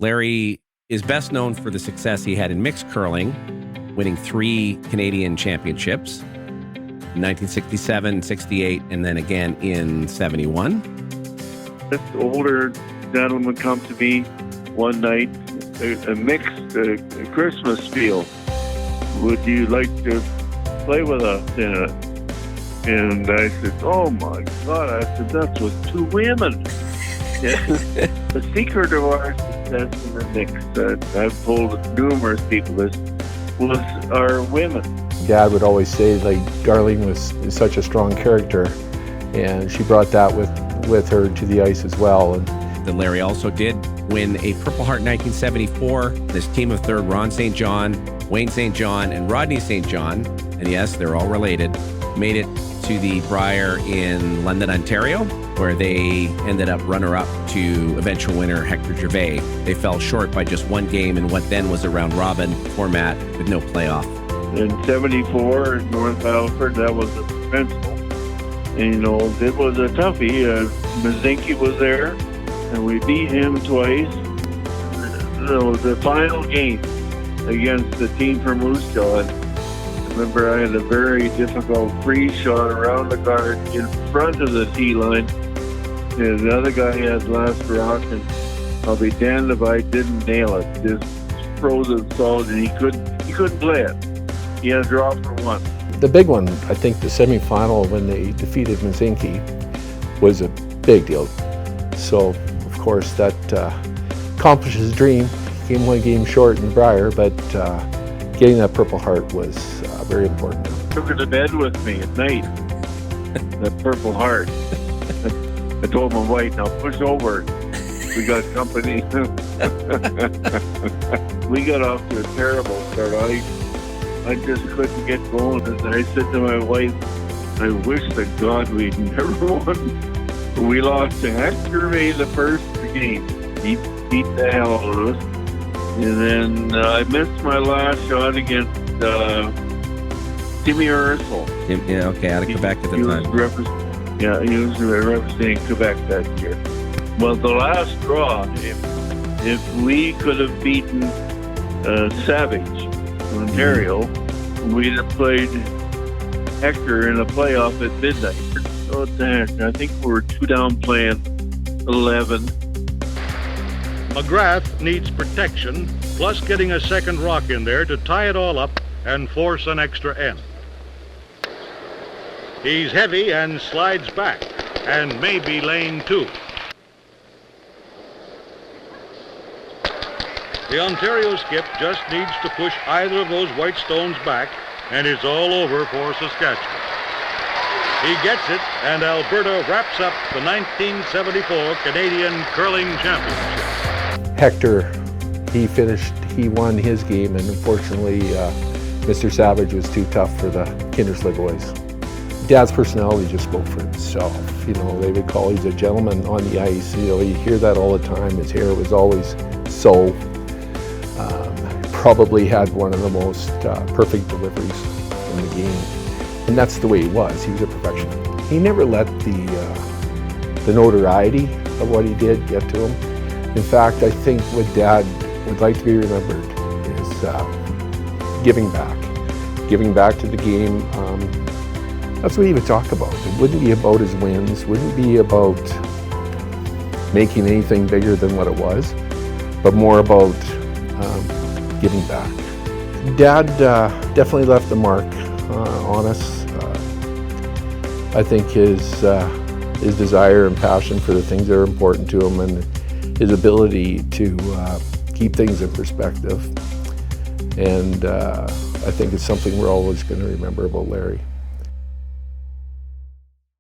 Larry is best known for the success he had in mixed curling, winning 3 Canadian championships in 1967, 68, and then again in 71. This older gentleman come to me one night, a mixed Christmas field. Would you like to play with us in it? And I said, oh my God, I said, that's with 2 women. The secret of our success in the mix, I've told numerous people this, was our women. Dad would always say, like, Darlene was such a strong character, and she brought that with her to the ice as well. And then Larry also did win a Purple Heart in 1974. This team of third, Ron St. John, Wayne St. John, and Rodney St. John, and yes, they're all related, made it to the Brier in London, Ontario, where they ended up runner-up to eventual winner Hector Gervais. They fell short by just 1 game in what then was a round-robin format with no playoff. In 74 in North Alford, that was a provincial. And, you know, it was a toughie. Mazinki was there, and we beat him twice. The final game against the team from Moose Jaw. I remember I had a very difficult free shot around the guard in front of the tee line. And the other guy had last rock, and I'll be damned if I didn't nail it. Just frozen solid, and he couldn't play it. He had a draw for 1. the big one, I think the semifinal when they defeated Mazinki was a big deal. So, of course, that accomplished his dream. Came 1 game short in Brier, but getting that Purple Heart was very important. Took her to bed with me at night, that Purple Heart. I told my wife, now push over. We got company. We got off to a terrible start. I just couldn't get going. And I said to my wife, I wish to God we'd never won. We lost to Hector Gervais the first game. He beat the hell out of us. And then I missed my last shot against Timmy Ursel. Yeah, okay, out of Quebec at the time. He was representing Quebec that year. Well, the last draw, if we could have beaten Savage, Ontario, we'd have played Hector in a playoff at midnight. What the heck? I think we were 2 down playing 11. McGrath needs protection, plus getting a second rock in there to tie it all up and force an extra end. He's heavy and slides back, and maybe lane 2. The Ontario skip just needs to push either of those white stones back, and it's all over for Saskatchewan. He gets it, and Alberta wraps up the 1974 Canadian Curling Championship. Hector, he won his game, and unfortunately, Mr. Savage was too tough for the Kindersley boys. Dad's personality just spoke for himself. You know, they would call he's a gentleman on the ice. You know, you hear that all the time. His hair was always so. Probably had one of the most perfect deliveries in the game. And that's the way he was. He was a perfectionist. He never let the notoriety of what he did get to him. In fact, I think what Dad would like to be remembered is giving back. Giving back to the game. That's what he would talk about. It wouldn't be about his wins, wouldn't be about making anything bigger than what it was, but more about giving back. Dad definitely left a mark on us. I think his desire and passion for the things that are important to him, and his ability to keep things in perspective. And I think it's something we're always going to remember about Larry.